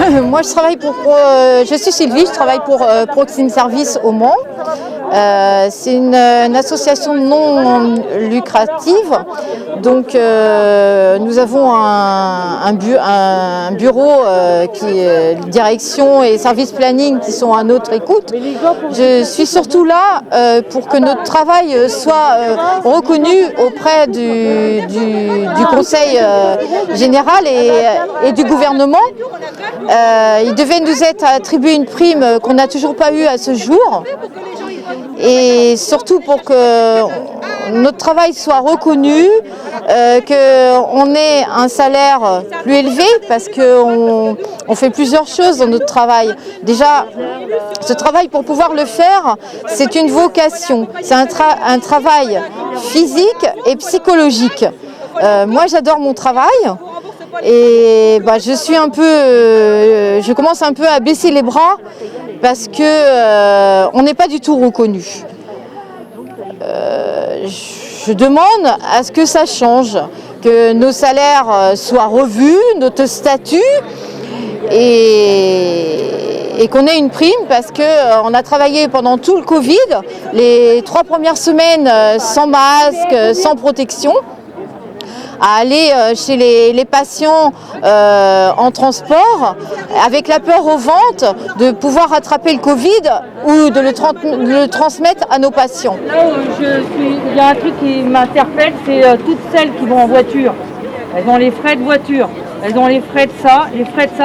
Moi, je suis Sylvie, je travaille pour Proxime Service au Mans. C'est une association non lucrative. Donc, nous avons un bureau qui est direction et service planning qui sont à notre écoute. Je suis surtout là pour que notre travail soit reconnu auprès du Conseil général et du gouvernement. Il devait nous être attribué une prime qu'on n'a toujours pas eue à ce jour. Et surtout pour que notre travail soit reconnu, qu'on ait un salaire plus élevé parce qu'on fait plusieurs choses dans notre travail. Déjà, ce travail, pour pouvoir le faire, c'est une vocation. C'est un travail physique et psychologique. Moi, j'adore mon travail. Et je commence un peu à baisser les bras parce que on n'est pas du tout reconnu. Je demande à ce que ça change, que nos salaires soient revus, notre statut, et qu'on ait une prime parce qu'on a travaillé pendant tout le Covid, les 3 premières semaines sans masque, sans protection, à aller chez les patients en transport avec la peur au ventre de pouvoir attraper le Covid ou de le transmettre à nos patients. Là où il y a un truc qui m'interpelle, c'est toutes celles qui vont en voiture. Elles ont les frais de voiture, elles ont les frais de ça.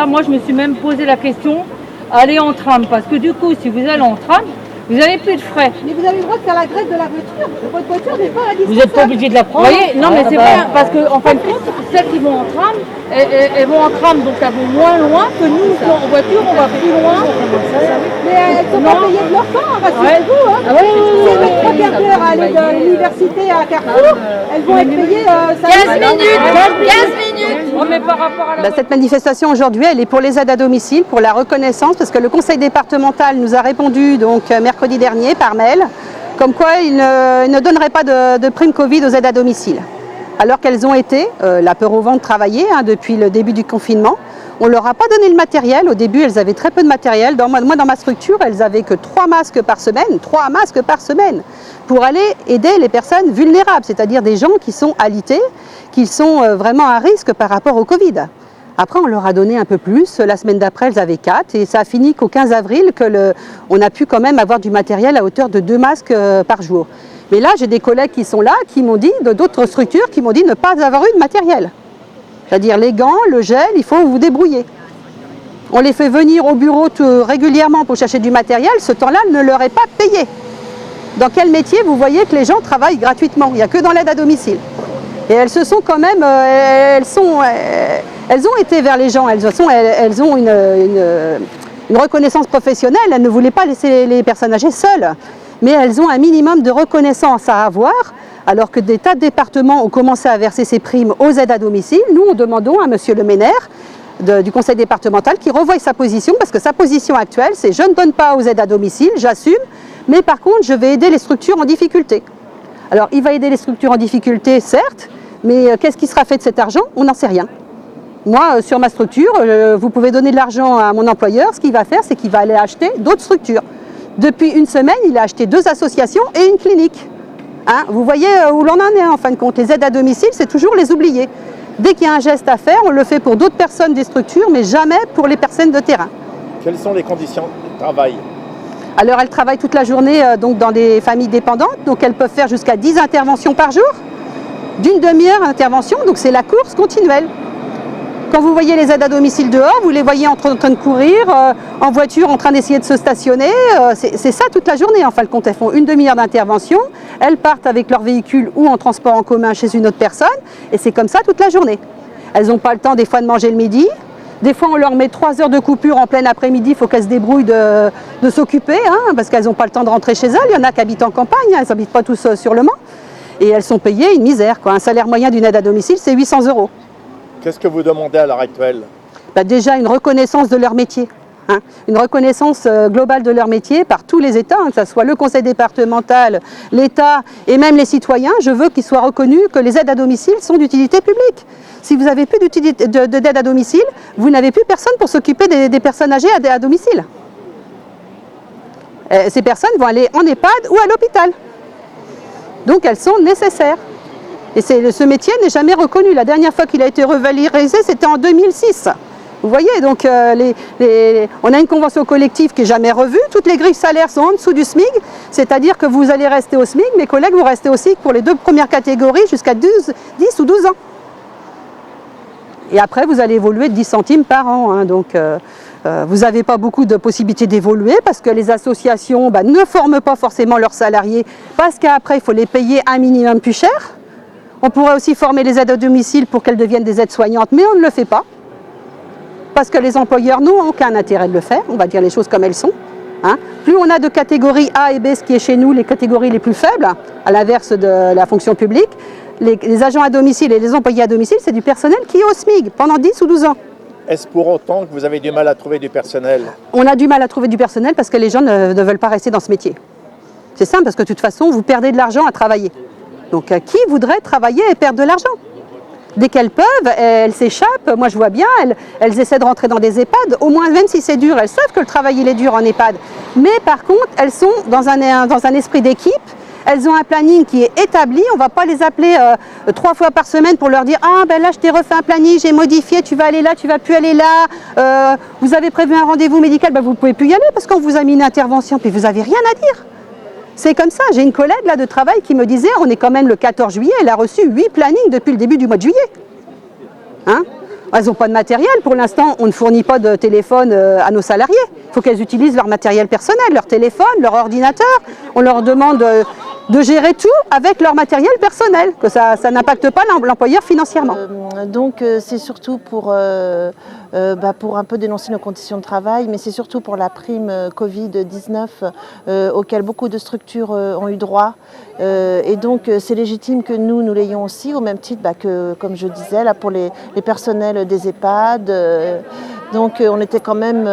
Moi, je me suis même posé la question, aller en tram, parce que du coup, si vous allez en tram, vous n'avez plus de frais. Mais vous avez le droit de faire la grève de la voiture. Votre voiture n'est pas indispensable. Vous n'êtes pas obligé de la prendre. Vous voyez, non, mais c'est vrai, parce qu'en fin de compte, celles qui vont en tram, elles vont en tram, donc elles vont moins loin que nous, en voiture, on va plus loin. Mais elles ne sont pas payées de leur temps, rassurez-vous. Hein. Ah oui, si elles mettent 3 quarts d'heure à aller de l'université à Carrefour, elles vont être payées 15 minutes. Oh, mais par rapport à Cette manifestation aujourd'hui, elle est pour les aides à domicile, pour la reconnaissance, parce que le conseil départemental nous a répondu donc mercredi dernier par mail, comme quoi il ne donnerait pas de prime Covid aux aides à domicile. Alors qu'elles ont été, la peur au ventre, travaillées depuis le début du confinement. On ne leur a pas donné le matériel. Au début, elles avaient très peu de matériel. Moi, dans ma structure, elles n'avaient que 3 masques par semaine, pour aller aider les personnes vulnérables, c'est-à-dire des gens qui sont alités, qui sont vraiment à risque par rapport au Covid. Après, on leur a donné un peu plus. La semaine d'après, elles avaient 4. Et ça a fini qu'au 15 avril, on a pu quand même avoir du matériel à hauteur de 2 masques par jour. Mais là, j'ai des collègues qui sont là, qui m'ont dit, d'autres structures, qui m'ont dit ne pas avoir eu de matériel. C'est-à-dire les gants, le gel, il faut vous débrouiller. On les fait venir au bureau régulièrement pour chercher du matériel. Ce temps-là ne leur est pas payé. Dans quel métier vous voyez que les gens travaillent gratuitement? Il n'y a que dans l'aide à domicile. Et elles se sont quand même, elles ont été vers les gens, elles ont une reconnaissance professionnelle, elles ne voulaient pas laisser les personnes âgées seules. Mais elles ont un minimum de reconnaissance à avoir, alors que des tas de départements ont commencé à verser ces primes aux aides à domicile. Nous, demandons à monsieur le maire du conseil départemental qui revoie sa position, parce que sa position actuelle, c'est je ne donne pas aux aides à domicile, j'assume, mais par contre, je vais aider les structures en difficulté. Alors, il va aider les structures en difficulté, certes, mais qu'est-ce qui sera fait de cet argent? On n'en sait rien. Moi, sur ma structure, vous pouvez donner de l'argent à mon employeur, ce qu'il va faire, c'est qu'il va aller acheter d'autres structures. Depuis une semaine, il a acheté 2 associations et une clinique. Hein, vous voyez où l'on en est en fin de compte. Les aides à domicile, c'est toujours les oublier. Dès qu'il y a un geste à faire, on le fait pour d'autres personnes des structures, mais jamais pour les personnes de terrain. Quelles sont les conditions de travail? Alors, elles travaillent toute la journée donc dans des familles dépendantes, donc elles peuvent faire jusqu'à 10 interventions par jour, d'une demi-heure d'intervention, donc c'est la course continuelle. Quand vous voyez les aides à domicile dehors, vous les voyez en train de courir, en voiture, en train d'essayer de se stationner. C'est ça toute la journée, en fin de compte. Elles font une demi-heure d'intervention, elles partent avec leur véhicule ou en transport en commun chez une autre personne, et c'est comme ça toute la journée. Elles n'ont pas le temps des fois de manger le midi. Des fois, on leur met 3 heures de coupure en plein après-midi, il faut qu'elles se débrouillent de s'occuper, hein, parce qu'elles n'ont pas le temps de rentrer chez elles. Il y en a qui habitent en campagne, elles n'habitent pas tous sur le Mans. Et elles sont payées une misère, quoi. Un salaire moyen d'une aide à domicile, c'est 800 €. Qu'est-ce que vous demandez à l'heure actuelle? Déjà une reconnaissance de leur métier. hein. Une reconnaissance globale de leur métier par tous les États, hein, que ce soit le conseil départemental, l'État et même les citoyens. Je veux qu'il soit reconnu que les aides à domicile sont d'utilité publique. Si vous n'avez plus d'aide à domicile, vous n'avez plus personne pour s'occuper des personnes âgées à domicile. Ces personnes vont aller en EHPAD ou à l'hôpital. Donc elles sont nécessaires. Et ce métier n'est jamais reconnu. La dernière fois qu'il a été revalorisé, c'était en 2006. Vous voyez, donc on a une convention collective qui n'est jamais revue. Toutes les grilles salaires sont en dessous du SMIC. C'est-à-dire que vous allez rester au SMIC. Mes collègues vont rester au SMIC pour les 2 premières catégories jusqu'à 10 ou 12 ans. Et après, vous allez évoluer de 10 centimes par an. Hein, donc, vous n'avez pas beaucoup de possibilités d'évoluer parce que les associations ne forment pas forcément leurs salariés parce qu'après, il faut les payer un minimum plus cher. On pourrait aussi former les aides à domicile pour qu'elles deviennent des aides-soignantes, mais on ne le fait pas. Parce que les employeurs n'ont aucun intérêt de le faire, on va dire les choses comme elles sont. Hein. Plus on a de catégories A et B, ce qui est chez nous les catégories les plus faibles, à l'inverse de la fonction publique, les agents à domicile et les employés à domicile, c'est du personnel qui est au SMIC pendant 10 ou 12 ans. Est-ce pour autant que vous avez du mal à trouver du personnel? On a du mal à trouver du personnel parce que les gens ne veulent pas rester dans ce métier. C'est simple, parce que de toute façon, vous perdez de l'argent à travailler. Donc qui voudrait travailler et perdre de l'argent? Dès qu'elles peuvent, elles s'échappent. Moi, je vois bien, elles essaient de rentrer dans des EHPAD. Au moins, même si c'est dur, elles savent que le travail il est dur en EHPAD. Mais par contre, elles sont dans un esprit d'équipe. Elles ont un planning qui est établi. On ne va pas les appeler 3 fois par semaine pour leur dire « Ah, ben là, je t'ai refait un planning, j'ai modifié, tu vas aller là, tu ne vas plus aller là. Vous avez prévu un rendez-vous médical, ben vous ne pouvez plus y aller parce qu'on vous a mis une intervention, puis vous n'avez rien à dire. » C'est comme ça. J'ai une collègue là, de travail qui me disait « On est quand même le 14 juillet, elle a reçu 8 plannings depuis le début du mois de juillet. » Hein? Elles n'ont pas de matériel. Pour l'instant, on ne fournit pas de téléphone à nos salariés. Il faut qu'elles utilisent leur matériel personnel, leur téléphone, leur ordinateur. On leur demande de gérer tout avec leur matériel personnel, que ça n'impacte pas l'employeur financièrement. Donc c'est surtout pour un peu dénoncer nos conditions de travail, mais c'est surtout pour la prime Covid-19 auquel beaucoup de structures ont eu droit. Et donc c'est légitime que nous l'ayons aussi, au même titre que, comme je disais, là, pour les personnels des EHPAD. Donc on était quand même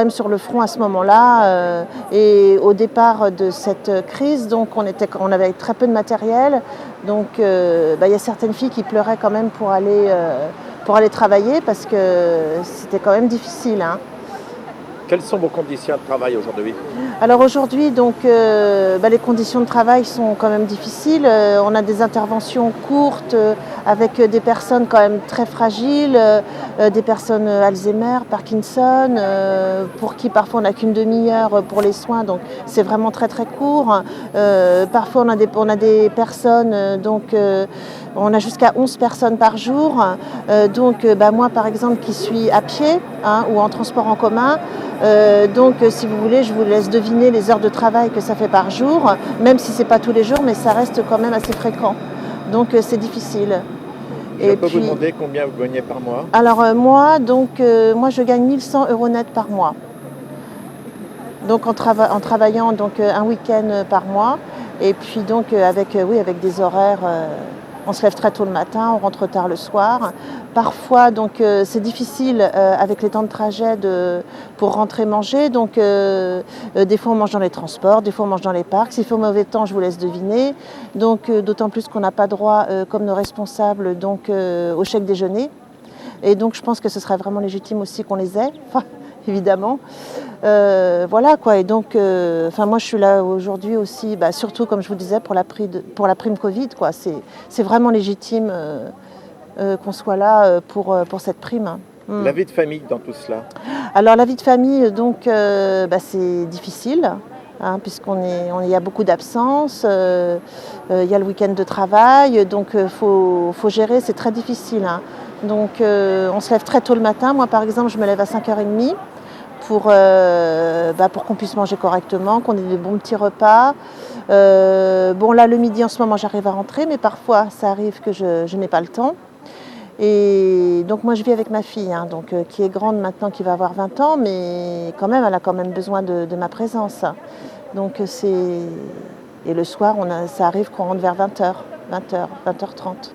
sur le front à ce moment-là. Et au départ de cette crise, donc on avait très peu de matériel. Donc il y a certaines filles qui pleuraient quand même pour aller travailler parce que c'était quand même difficile. Hein. Quelles sont vos conditions de travail aujourd'hui? Alors aujourd'hui, donc, les conditions de travail sont quand même difficiles. On a des interventions courtes avec des personnes quand même très fragiles, des personnes Alzheimer, Parkinson, pour qui parfois on n'a qu'une demi-heure pour les soins, donc c'est vraiment très très court. Parfois on a des personnes, on a jusqu'à 11 personnes par jour. Moi par exemple qui suis à pied ou en transport en commun, si vous voulez, je vous laisse deviner les heures de travail que ça fait par jour, même si ce n'est pas tous les jours, mais ça reste quand même assez fréquent. Donc c'est difficile. Je peux vous demander combien vous gagnez par mois? Alors moi, je gagne 1100 € net par mois. Donc en travaillant un week-end par mois, et puis avec des horaires. On se lève très tôt le matin, on rentre tard le soir. Parfois, c'est difficile avec les temps de trajet pour rentrer manger. Des fois, on mange dans les transports, des fois, on mange dans les parcs. S'il fait mauvais temps, je vous laisse deviner. D'autant plus qu'on n'a pas droit, comme nos responsables, au chèque déjeuner. Et donc, je pense que ce serait vraiment légitime aussi qu'on les ait, évidemment. Voilà quoi. Et moi, je suis là aujourd'hui aussi, surtout comme je vous disais, pour la prime Covid, quoi. C'est vraiment légitime qu'on soit là pour cette prime. La vie de famille dans tout cela? Alors la vie de famille, c'est difficile. Puisqu'il y a beaucoup d'absences, il y a le week-end de travail, donc faut gérer, c'est très difficile. Hein. Donc on se lève très tôt le matin. Moi par exemple, je me lève à 5h30 pour qu'on puisse manger correctement, qu'on ait des bons petits repas. Là le midi en ce moment j'arrive à rentrer, mais parfois ça arrive que je n'ai pas le temps. Et donc moi je vis avec ma fille, qui est grande maintenant, qui va avoir 20 ans, mais quand même elle a quand même besoin de ma présence. Donc et le soir ça arrive qu'on rentre vers 20h, 20h30.